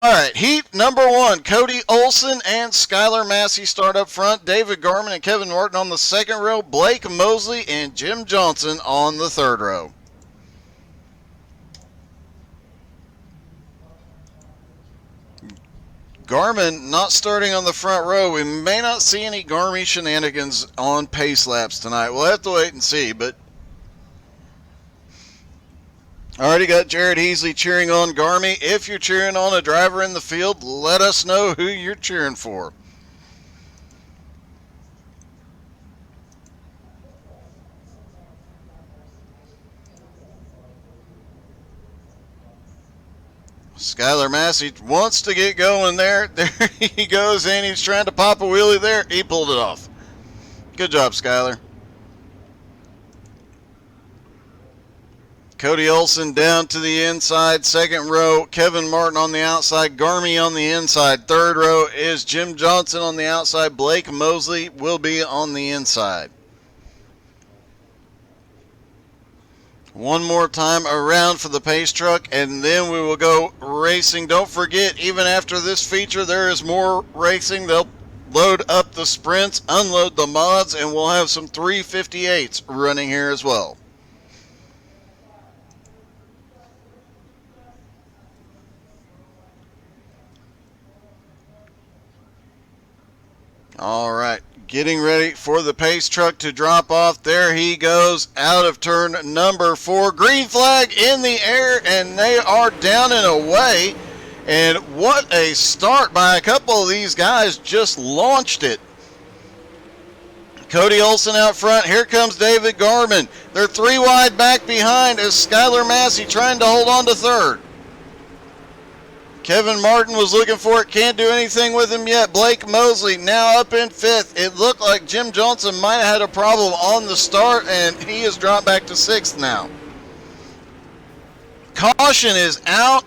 All right, heat number one. Cody Olson and Skylar Massey start up front. David Garman and Kevin Martin on the second row. Blake Mosley and Jim Johnson on the third row. Garmin not starting on the front row. We may not see any Garmy shenanigans on pace laps tonight. We'll have to wait and see, but already got Jared Heasley cheering on Garmy. If you're cheering on a driver in the field, let us know who you're cheering for. Skylar Massey wants to get going there. There he goes, and he's trying to pop a wheelie there. He pulled it off. Good job, Skylar. Cody Olson down to the inside, second row. Kevin Martin on the outside. Garmy on the inside. Third row is Jim Johnson on the outside. Blake Mosley will be on the inside. One more time around for the pace truck, and then we will go racing. Don't forget, even after this feature, there is more racing. They'll load up the sprints, unload the mods, and we'll have some 358s running here as well. All right, getting ready for the pace truck to drop off. There he goes out of turn number 4. Green flag in the air, and they are down and away. And what a start by a couple of these guys. Just launched it. Cody Olson out front. Here comes David Garman. They're 3 wide back behind as Skylar Massey trying to hold on to third. Kevin Martin was looking for it. Can't do anything with him yet. Blake Mosley now up in 5th. It looked like Jim Johnson might have had a problem on the start, and he has dropped back to 6th now. Caution is out.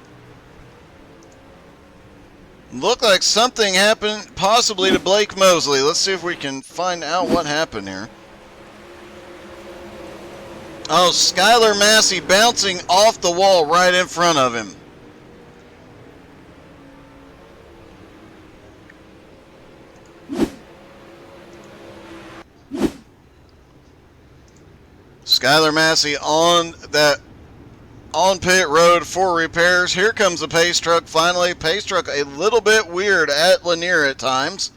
Looked like something happened possibly to Blake Mosley. Let's see if we can find out what happened here. Oh, Skylar Massey bouncing off the wall right in front of him. Skylar Massey on pit road for repairs. Here comes the pace truck finally. Pace truck a little bit weird at Lanier at times.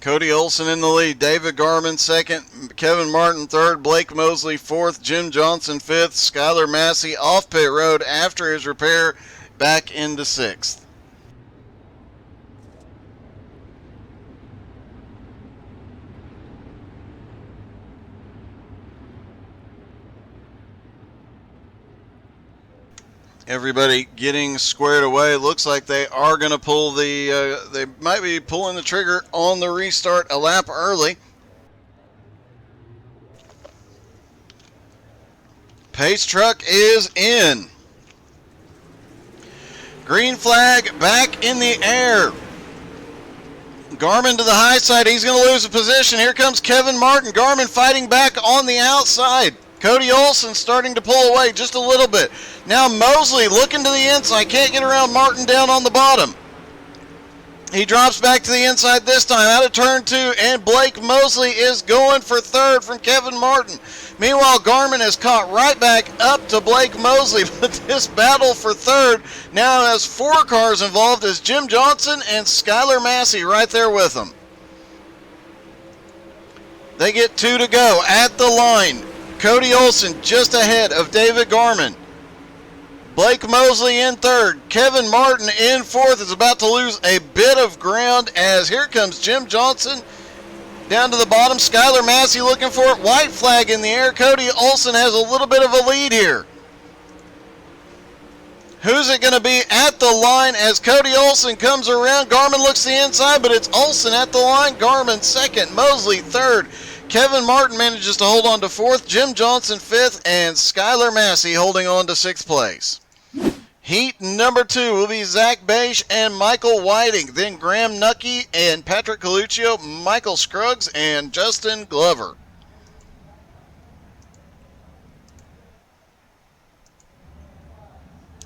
Cody Olson in the lead. David Garman second. Kevin Martin third. Blake Mosley fourth. Jim Johnson fifth. Skylar Massey off pit road after his repair back into 6th. Everybody getting squared away. Looks like they are going to pull they might be pulling the trigger on the restart a lap early. Pace truck is in. Green flag back in the air. Garman to the high side. He's going to lose a position. Here comes Kevin Martin. Garman fighting back on the outside. Cody Olson starting to pull away just a little bit. Now Mosley looking to the inside. Can't get around Martin down on the bottom. He drops back to the inside this time. Out of turn 2. And Blake Mosley is going for third from Kevin Martin. Meanwhile, Garman is caught right back up to Blake Mosley. But this battle for third now has 4 cars involved as Jim Johnson and Skylar Massey right there with them. They get 2 to go at the line. Cody Olson just ahead of David Garman. Blake Mosley in third. Kevin Martin in fourth is about to lose a bit of ground as here comes Jim Johnson down to the bottom. Skylar Massey looking for it. White flag in the air. Cody Olson has a little bit of a lead here. Who's it going to be at the line as Cody Olson comes around? Garman looks the inside, but it's Olson at the line. Garman second. Mosley third. Kevin Martin manages to hold on to 4th, Jim Johnson 5th, and Skylar Massey holding on to 6th place. Heat number 2 will be Zach Beisch and Michael Whiting, then Graham Nucky and Patrick Coluccio, Michael Scruggs, and Justin Glover.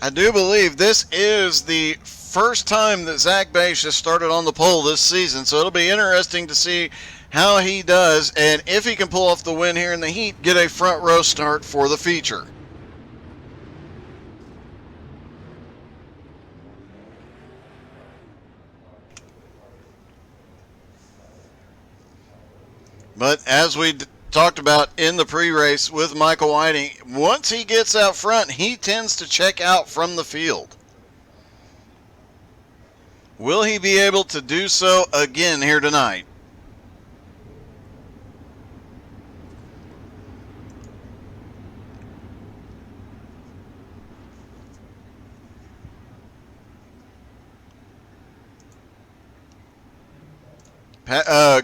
I do believe this is the first time that Zach Bache has started on the pole this season, so it'll be interesting to see how he does, and if he can pull off the win here in the heat, get a front row start for the feature. But as we talked about in the pre-race with Michael Whiting, once he gets out front, he tends to check out from the field. Will he be able to do so again here tonight?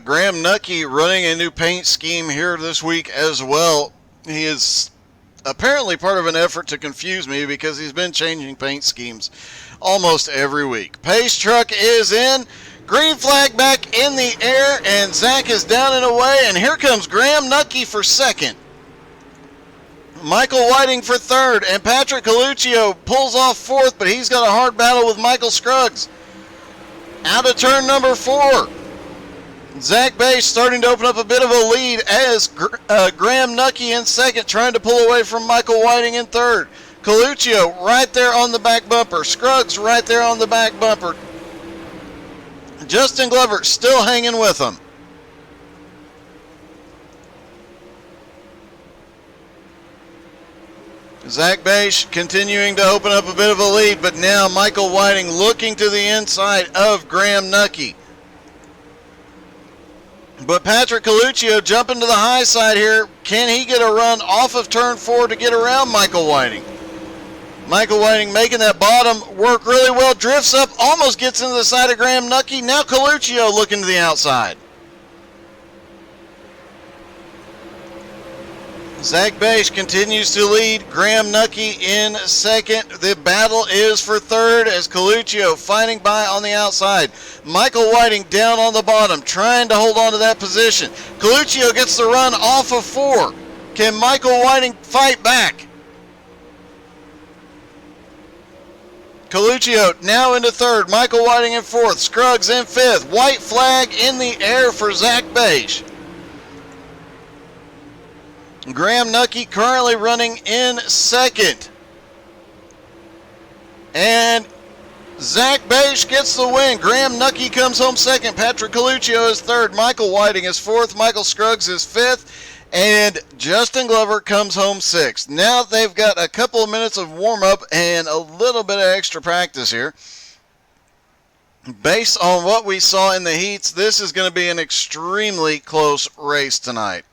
Graham Nucky running a new paint scheme here this week as well. He is apparently part of an effort to confuse me because he's been changing paint schemes almost every week. Pace truck is in. Green flag back in the air, and Zach is down and away, and here comes Graham Nucky for second. Michael Whiting for third, and Patrick Coluccio pulls off fourth, but he's got a hard battle with Michael Scruggs. Out of turn number 4. Zach Bache starting to open up a bit of a lead as Graham Nucky in second, trying to pull away from Michael Whiting in third. Coluccio right there on the back bumper. Scruggs right there on the back bumper. Justin Glover still hanging with him. Zach Bache continuing to open up a bit of a lead, but now Michael Whiting looking to the inside of Graham Nucky. But Patrick Coluccio jumping to the high side here. Can he get a run off of turn 4 to get around Michael Whiting? Michael Whiting making that bottom work really well. Drifts up, almost gets into the side of Graham Nucky. Now Coluccio looking to the outside. Zach Bache continues to lead. Graham Nucky in second. The battle is for third as Coluccio fighting by on the outside. Michael Whiting down on the bottom, trying to hold on to that position. Coluccio gets the run off of 4. Can Michael Whiting fight back? Coluccio now into third. Michael Whiting in fourth. Scruggs in fifth. White flag in the air for Zach Bache. Graham Nucky currently running in second. And Zach Bache gets the win. Graham Nucky comes home second. Patrick Coluccio is third. Michael Whiting is fourth. Michael Scruggs is fifth. And Justin Glover comes home sixth. Now they've got a couple of minutes of warm-up and a little bit of extra practice here. Based on what we saw in the heats, this is going to be an extremely close race tonight.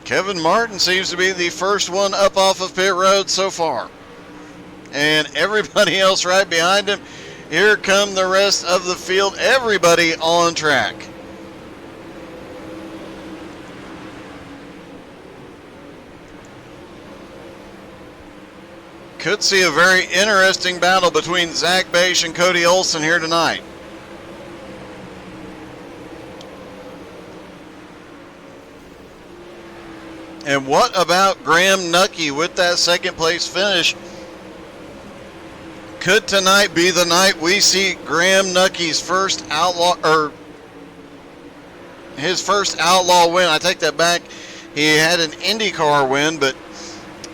Kevin Martin seems to be the first one up off of pit road so far. And everybody else right behind him. Here come the rest of the field. Everybody on track. Could see a very interesting battle between Zach Bache and Cody Olson here tonight. And what about Graham Nucky with that second place finish? Could tonight be the night we see Graham Nucky's first Outlaw, or his first Outlaw win? I take that back. He had an IndyCar win, but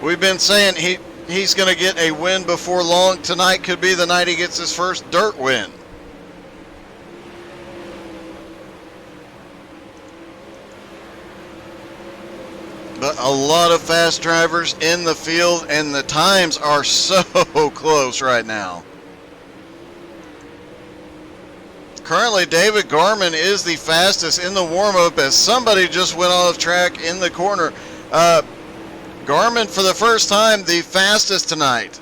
we've been saying he's going to get a win before long. Tonight could be the night he gets his first dirt win. But a lot of fast drivers in the field, and the times are so close right now. Currently, David Garman is the fastest in the warm-up as somebody just went off track in the corner. Garman, for the first time, the fastest tonight.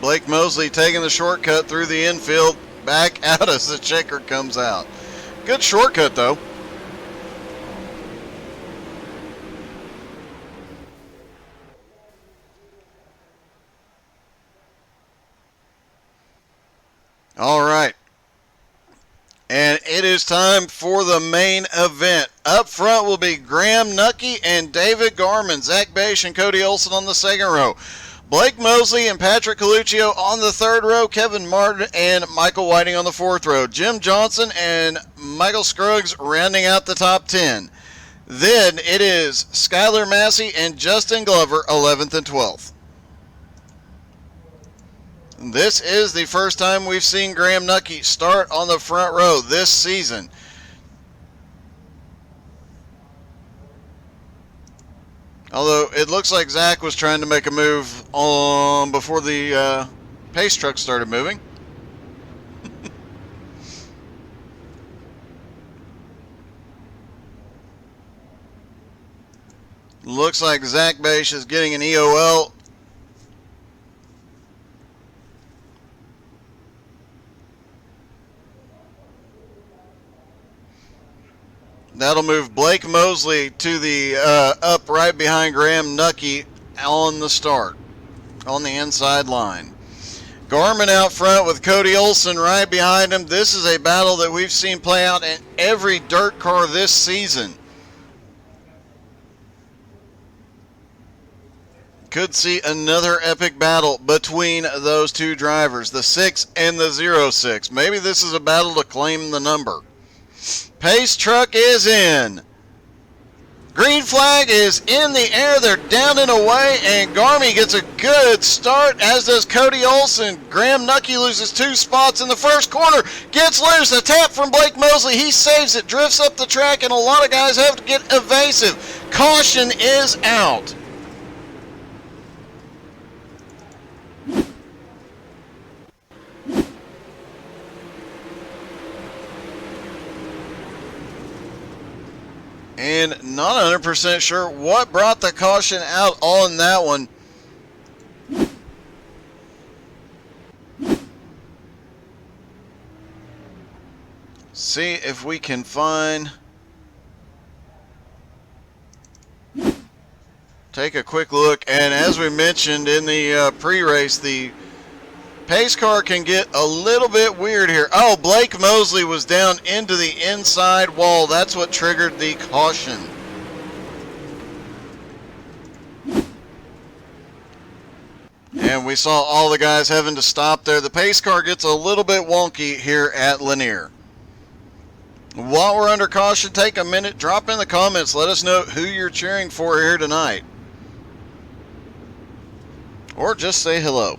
Blake Mosley taking the shortcut through the infield. back out as the checker comes out. Good shortcut, though. All right. And it is time for the main event. Up front will be Graham Nucky and David Garman. Zach Bache and Cody Olson on the second row. Blake Mosley and Patrick Coluccio on the third row. Kevin Martin and Michael Whiting on the fourth row. Jim Johnson and Michael Scruggs rounding out the top 10. Then it is Skylar Massey and Justin Glover, 11th and 12th. This is the first time we've seen Graham Nucky start on the front row this season. Although it looks like Zach was trying to make a move before the pace truck started moving. Looks like Zach Bache is getting an EOL. That'll move Blake Mosley to the up right behind Graham Nucky on the start, on the inside line. Garman out front with Cody Olson right behind him. This is a battle that we've seen play out in every dirt car this season. Could see another epic battle between those two drivers, the 6 and the 06. Maybe this is a battle to claim the number. Pace truck is in. Green flag is in the air. They're down and away, and Garmy gets a good start, as does Cody Olson. Graham Nucky loses 2 spots in the first corner. Gets loose. A tap from Blake Mosley. He saves it, drifts up the track, and a lot of guys have to get evasive. Caution is out. And not 100% sure what brought the caution out on that one. See if we can find... Take a quick look, and as we mentioned in the pre-race, the pace car can get a little bit weird here. Oh, Blake Mosley was down into the inside wall. That's what triggered the caution. And we saw all the guys having to stop there. The pace car gets a little bit wonky here at Lanier. While we're under caution, take a minute, drop in the comments, let us know who you're cheering for here tonight. Or just say hello.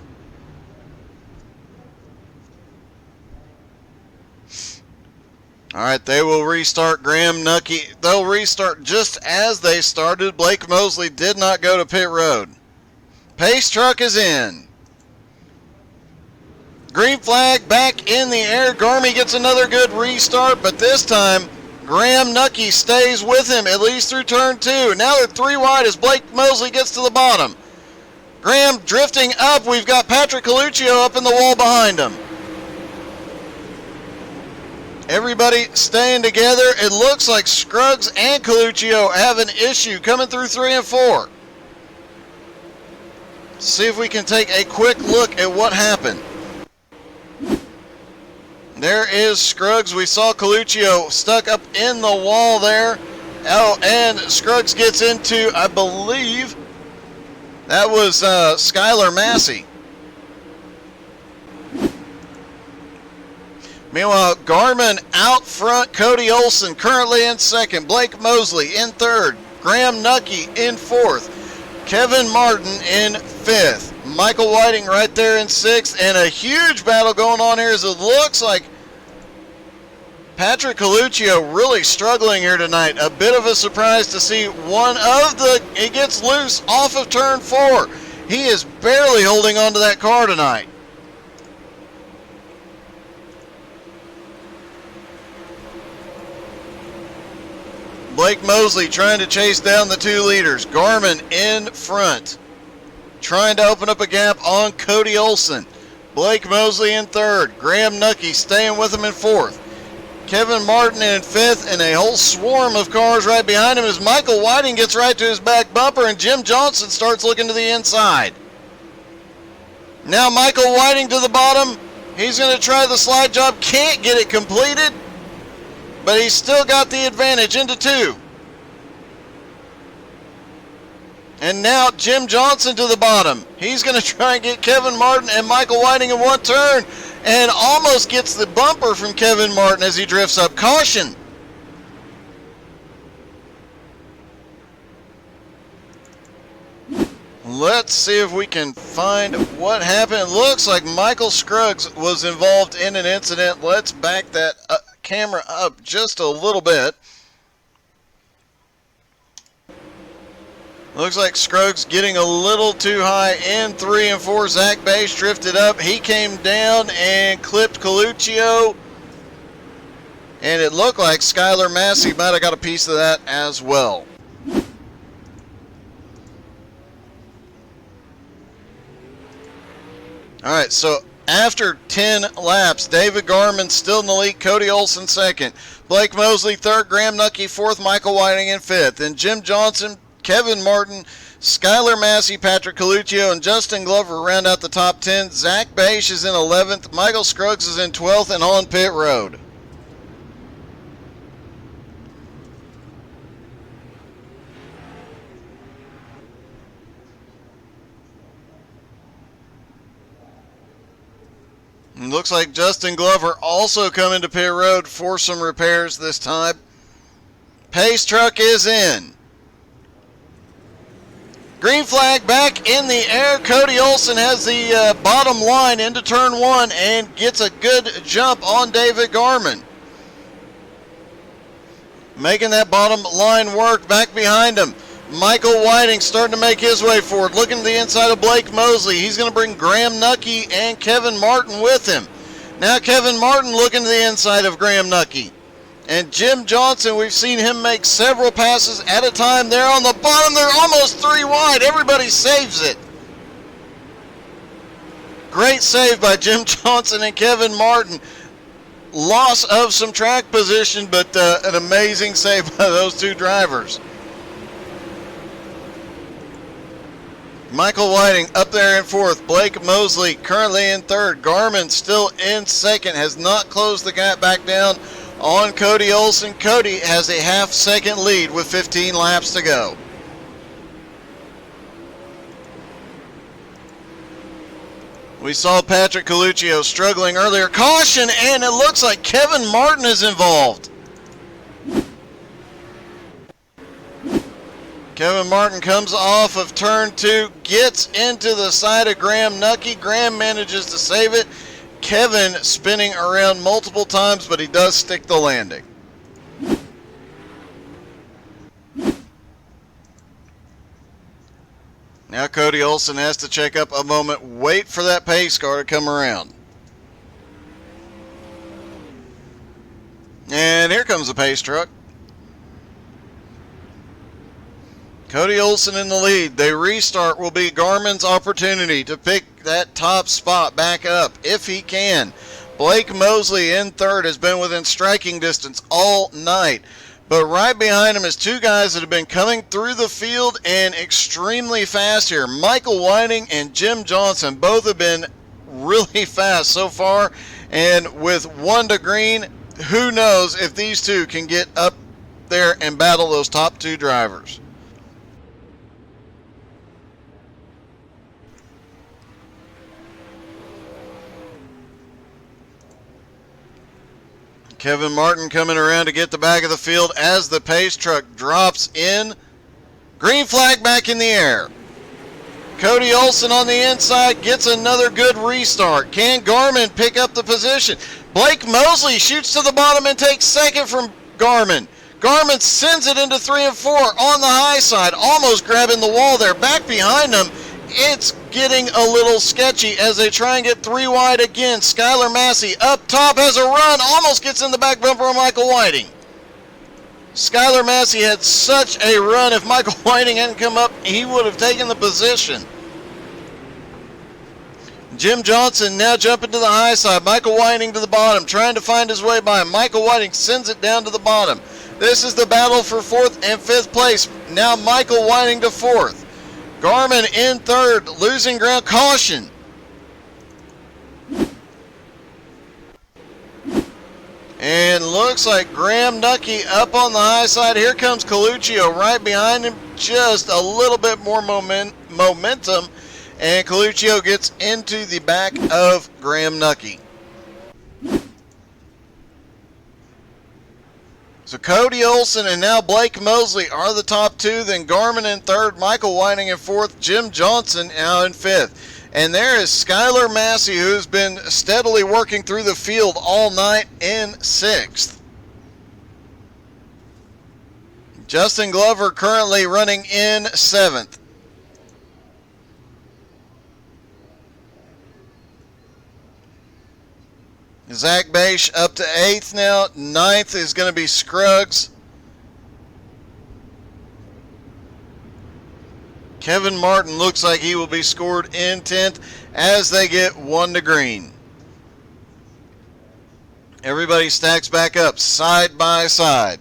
All right, they will restart Graham Nucky. They'll restart just as they started. Blake Mosley did not go to pit road. Pace truck is in. Green flag back in the air. Garmy gets another good restart, but this time Graham Nucky stays with him at least through turn 2. Now they're 3 wide as Blake Mosley gets to the bottom. Graham drifting up. We've got Patrick Coluccio up in the wall behind him. Everybody staying together. It looks like Scruggs and Coluccio have an issue coming through 3 and 4. See if we can take a quick look at what happened. There is Scruggs. We saw Coluccio stuck up in the wall there. Oh, and Scruggs gets into, I believe, that was Skylar Massey. Meanwhile, Garman out front, Cody Olson currently in second, Blake Mosley in third, Graham Nucky in fourth, Kevin Martin in fifth, Michael Whiting right there in sixth, and a huge battle going on here as it looks like Patrick Coluccio really struggling here tonight. A bit of a surprise to see he gets loose off of turn 4. He is barely holding on to that car tonight. Blake Mosley trying to chase down the 2 leaders. Garman in front, trying to open up a gap on Cody Olson. Blake Mosley in third. Graham Nucky staying with him in fourth. Kevin Martin in fifth, and a whole swarm of cars right behind him as Michael Whiting gets right to his back bumper, and Jim Johnson starts looking to the inside. Now Michael Whiting to the bottom. He's going to try the slide job. Can't get it completed, but he's still got the advantage into two. And now Jim Johnson to the bottom. He's going to try and get Kevin Martin and Michael Whiting in one turn, and almost gets the bumper from Kevin Martin as he drifts up. Caution. Let's see if we can find what happened. It looks like Michael Scruggs was involved in an incident. Let's back that camera up just a little bit. Looks like Scruggs getting a little too high in 3 and 4. Zach Bass drifted up. He came down and clipped Coluccio. And it looked like Skylar Massey might have got a piece of that as well. All right, so after 10 laps, David Garman still in the lead, Cody Olson second, Blake Mosley third, Graham Nucky fourth, Michael Whiting in fifth, and Jim Johnson, Kevin Martin, Skylar Massey, Patrick Coluccio, and Justin Glover round out the top 10. Zach Bass is in 11th, Michael Scruggs is in 12th and on pit road. It looks like Justin Glover also coming to pit road for some repairs this time. Pace truck is in. Green flag back in the air. Cody Olson has the bottom line into turn one and gets a good jump on David Garman. Making that bottom line work back behind him. Michael Whiting starting to make his way forward, looking to the inside of Blake Mosley. He's going to bring Graham Nucky and Kevin Martin with him. Now Kevin Martin looking to the inside of Graham Nucky. And Jim Johnson, we've seen him make several passes at a time. They're on the bottom. They're almost 3 wide. Everybody saves it. Great save by Jim Johnson and Kevin Martin. Loss of some track position, but an amazing save by those two drivers. Michael Whiting up there in fourth. Blake Mosley currently in third. Garman still in second. Has not closed the gap back down on Cody Olson. Cody has a half-second lead with 15 laps to go. We saw Patrick Coluccio struggling earlier. Caution, and it looks like Kevin Martin is involved. Kevin Martin comes off of turn 2, gets into the side of Graham Nucky. Graham manages to save it. Kevin spinning around multiple times, but he does stick the landing. Now Cody Olson has to check up a moment, wait for that pace car to come around. And here comes the pace truck. Cody Olson in the lead. The restart will be Garman's opportunity to pick that top spot back up if he can. Blake Mosley in third has been within striking distance all night. But right behind him is two guys that have been coming through the field and extremely fast here. Michael Whiting and Jim Johnson both have been really fast so far. And with 1 to green, who knows if these two can get up there and battle those top 2 drivers. Kevin Martin coming around to get the back of the field as the pace truck drops in. Green flag back in the air. Cody Olson on the inside gets another good restart. Can Garman pick up the position? Blake Mosley shoots to the bottom and takes second from Garman. Garman sends it into 3 and 4 on the high side, almost grabbing the wall there. Back behind him, it's getting a little sketchy as they try and get 3 wide again. Skylar Massey up top has a run, almost gets in the back bumper of Michael Whiting. Skylar Massey had such a run. If Michael Whiting hadn't come up, he would have taken the position. Jim Johnson now jumping to the high side. Michael Whiting to the bottom, trying to find his way by him. Michael Whiting sends it down to the bottom. This is the battle for 4th and 5th place. Now Michael Whiting to 4th. Garmin in 3rd, losing ground. Caution. And looks like Graham Nucky up on the high side. Here comes Coluccio right behind him. Just a little bit more momentum. And Coluccio gets into the back of Graham Nucky. So Cody Olson and now Blake Mosley are the top 2. Then Garmin in 3rd, Michael Whiting in 4th, Jim Johnson now in 5th. And there is Skylar Massey, who's been steadily working through the field all night, in 6th. Justin Glover currently running in 7th. Zach Bache up to 8th now. 9th is going to be Scruggs. Kevin Martin looks like he will be scored in 10th as they get 1 to green. Everybody stacks back up side by side.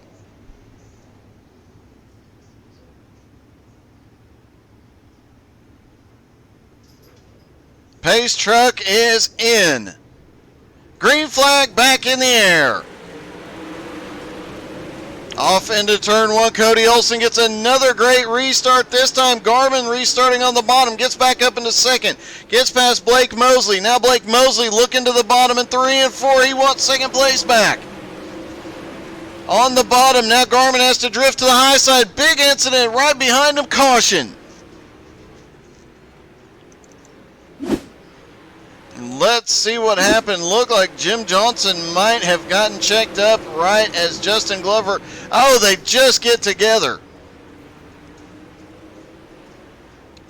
Pace truck is in. Green flag back in the air. Off into turn 1, Cody Olson gets another great restart. This time Garmin restarting on the bottom, gets back up into 2nd, gets past Blake Mosley. Now Blake Mosley looking to the bottom in 3 and 4. He wants 2nd place back. On the bottom, now Garmin has to drift to the high side. Big incident right behind him, caution. Let's see what happened. Looked like Jim Johnson might have gotten checked up right as Justin Glover. Oh, they just get together.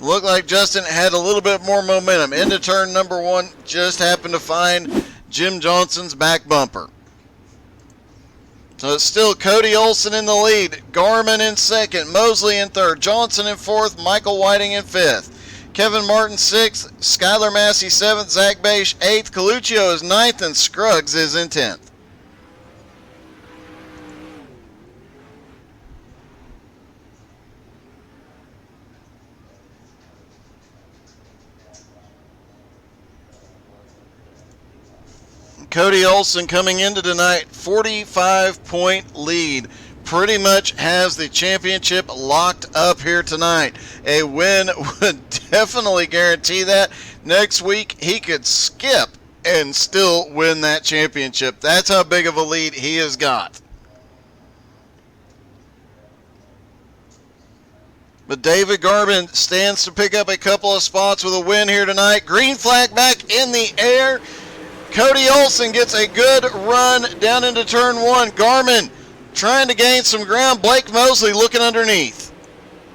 Looked like Justin had a little bit more momentum. Into turn number 1, just happened to find Jim Johnson's back bumper. So it's still Cody Olson in the lead. Garmin in 2nd, Mosley in 3rd, Johnson in 4th, Michael Whiting in 5th. Kevin Martin 6th, Skylar Massey 7th, Zach Bache 8th, Coluccio is 9th, and Scruggs is in 10th. Cody Olson coming into tonight, 45-point lead. Pretty much has the championship locked up here tonight. A win would definitely guarantee that. Next week, he could skip and still win that championship. That's how big of a lead he has got. But David Garmin stands to pick up a couple of spots with a win here tonight. Green flag back in the air. Cody Olson gets a good run down into turn 1. Garmin trying to gain some ground. Blake Mosley looking underneath.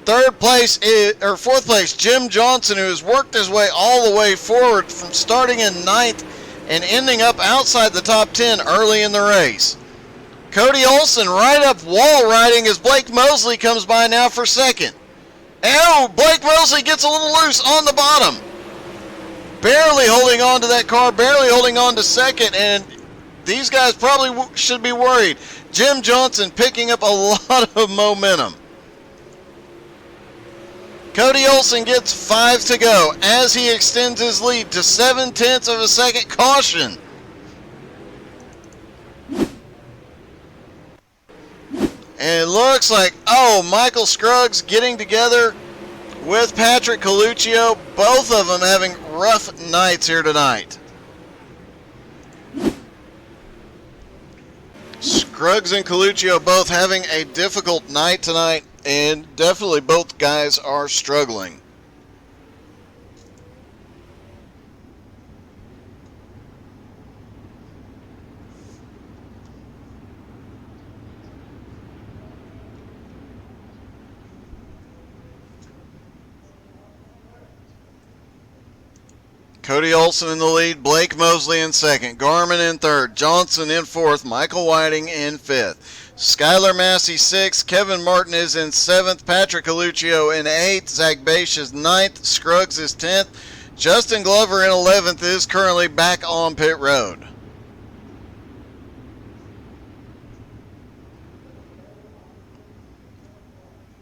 4th place, Jim Johnson, who has worked his way all the way forward from starting in 9th and ending up outside the top 10 early in the race. Cody Olson right up wall riding as Blake Mosley comes by now for 2nd. Oh, Blake Mosley gets a little loose on the bottom. Barely holding on to that car, barely holding on to 2nd, and these guys probably should be worried. Jim Johnson picking up a lot of momentum. Cody Olson gets 5 to go as he extends his lead to 0.7 of a second. Caution. And it looks like, Michael Scruggs getting together with Patrick Coluccio. Both of them having rough nights here tonight. Scruggs and Coluccio both having a difficult night tonight, and definitely both guys are struggling. Cody Olson in the lead, Blake Mosley in 2nd, Garmin in 3rd, Johnson in 4th, Michael Whiting in 5th, Skylar Massey 6th, Kevin Martin is in 7th, Patrick Coluccio in 8th, Zach Bache is 9th, Scruggs is 10th, Justin Glover in 11th is currently back on pit road.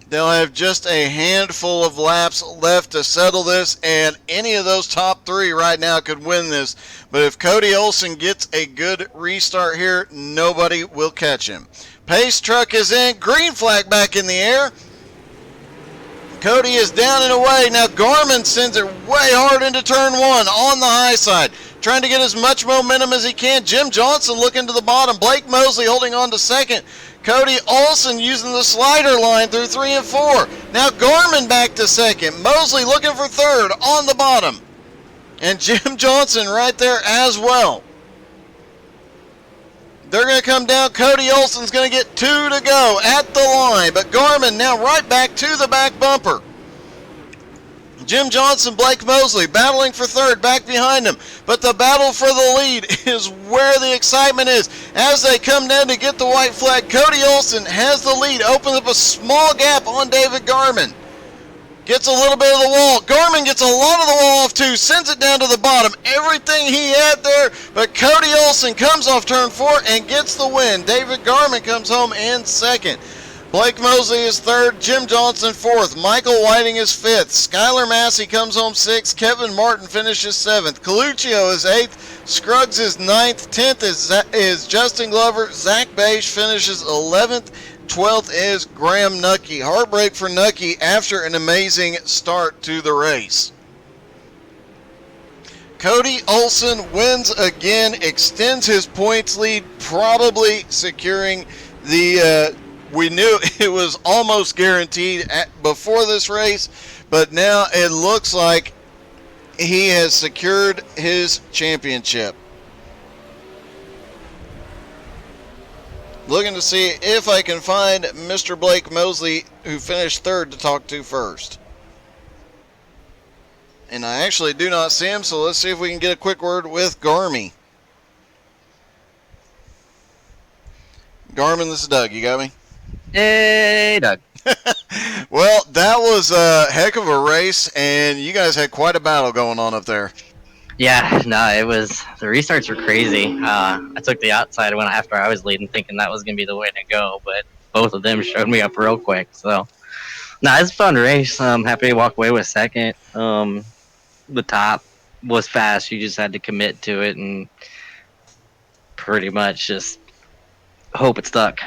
They'll have just a handful of laps left to settle this, and any of those top three right now could win this. But if Cody Olsen gets a good restart here, nobody will catch him. Pace truck is in. Green flag back in the air. Cody is down and away. Now Garmin sends it way hard into turn one on the high side, trying to get as much momentum as he can. Jim Johnson looking to the bottom. Blake Mosley holding on to second. Cody Olsen using the slider line through 3 and 4. Now Garmin back to second. Mosley looking for third on the bottom. And Jim Johnson right there as well. They're going to come down. Cody Olsen's going to get 2 to go at the line. But Garmin now right back to the back bumper. Jim Johnson, Blake Mosley battling for third back behind him. But the battle for the lead is where the excitement is. As they come down to get the white flag, Cody Olsen has the lead. Opens up a small gap on David Garmin. Gets a little bit of the wall. Garmin gets a lot of the wall off too. Sends it down to the bottom. Everything he had there. But Cody Olsen comes off turn 4 and gets the win. David Garmin comes home in second. Blake Mosley is third. Jim Johnson fourth. Michael Whiting is fifth. Skylar Massey comes home sixth. Kevin Martin finishes seventh. Coluccio is eighth. Scruggs is ninth. 10th is Justin Glover. Zach Bache finishes 11th. 12th is Graham Nucky. Heartbreak for Nucky after an amazing start to the race. Cody Olsen wins again, extends his points lead, probably securing the, we knew it was almost guaranteed before this race, but now it looks like he has secured his championship. Looking to see if I can find Mr. Blake Mosley, who finished third, to talk to first. And I actually do not see him, so let's see if we can get a quick word with Garmy. Garmin, this is Doug. You got me? Hey, Doug. Well, that was a heck of a race, and you guys had quite a battle going on up there. Yeah, no, it was, the restarts were crazy. I took the outside when after I was leading, thinking that was going to be the way to go, but both of them showed me up real quick. So, no, it's a fun race. I'm happy to walk away with second. The top was fast. You just had to commit to it and pretty much just hope it stuck.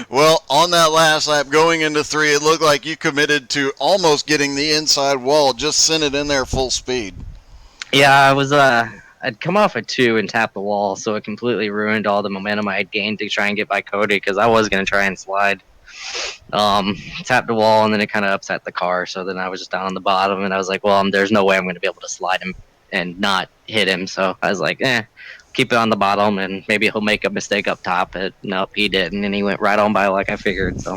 Well, on that last lap going into 3, it looked like you committed to almost getting the inside wall. Just sent it in there full speed. Yeah, I was I'd come off at 2 and tap the wall, so it completely ruined all the momentum I had gained to try and get by Cody, because I was going to try and slide. Tapped the wall, and then it kind of upset the car, so then I was just down on the bottom, and I was like, well, there's no way I'm going to be able to slide him and not hit him, so I was like, keep it on the bottom, and maybe he'll make a mistake up top. But nope, he didn't, and he went right on by like I figured. So,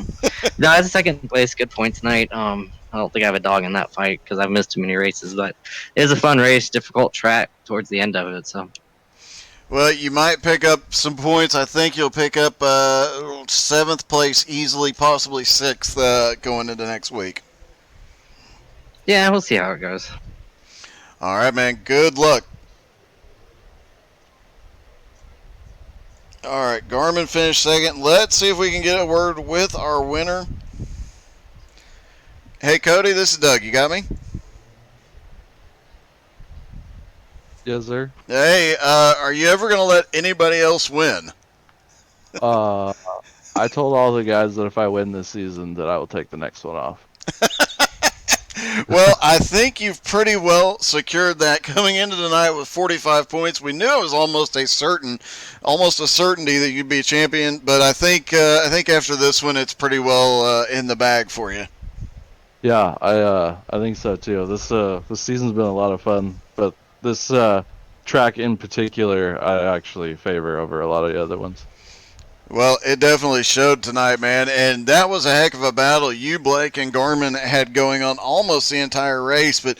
no, it's a second place, good point tonight. I don't think I have a dog in that fight because I've missed too many races, but it was a fun race, difficult track towards the end of it. So, well, you might pick up some points. I think you'll pick up 7th place easily, possibly 6th going into next week. Yeah, we'll see how it goes. All right, man. Good luck. All right, Garmin finished second. Let's see if we can get a word with our winner. Hey, Cody, this is Doug. You got me? Yes, sir. Hey, are you ever going to let anybody else win? I told all the guys that if I win this season that I will take the next one off. Well, I think you've pretty well secured that coming into tonight with 45 points. We knew it was almost a certainty that you'd be a champion, but I think after this one, it's pretty well in the bag for you. Yeah, I think so too. This season's been a lot of fun, but this track in particular, I actually favor over a lot of the other ones. Well, it definitely showed tonight, man, and that was a heck of a battle you, Blake, and Garmin had going on almost the entire race, but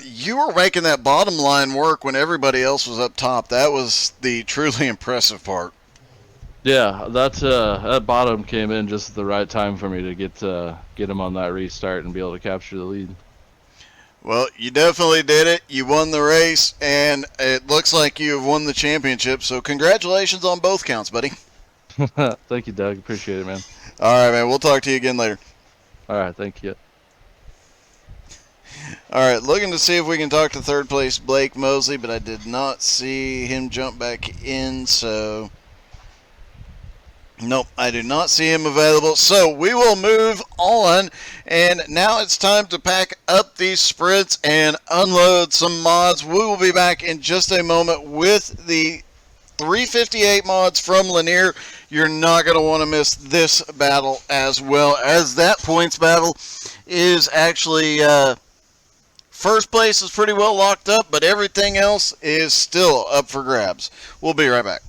you were making that bottom line work when everybody else was up top. That was the truly impressive part. Yeah, that bottom came in just at the right time for me to get him on that restart and be able to capture the lead. Well, you definitely did it. You won the race, and it looks like you have won the championship. So congratulations on both counts, buddy. Thank you, Doug. Appreciate it, man. All right, man. We'll talk to you again later. All right, thank you. All right, looking to see if we can talk to third place Blake Mosley, but I did not see him jump back in, so nope, I do not see him available. So we will move on, and now it's time to pack up these sprints and unload some mods. We will be back in just a moment with the 358 mods from Lanier. You're not going to want to miss this battle, as well as that points battle is actually first place is pretty well locked up, but everything else is still up for grabs. We'll be right back.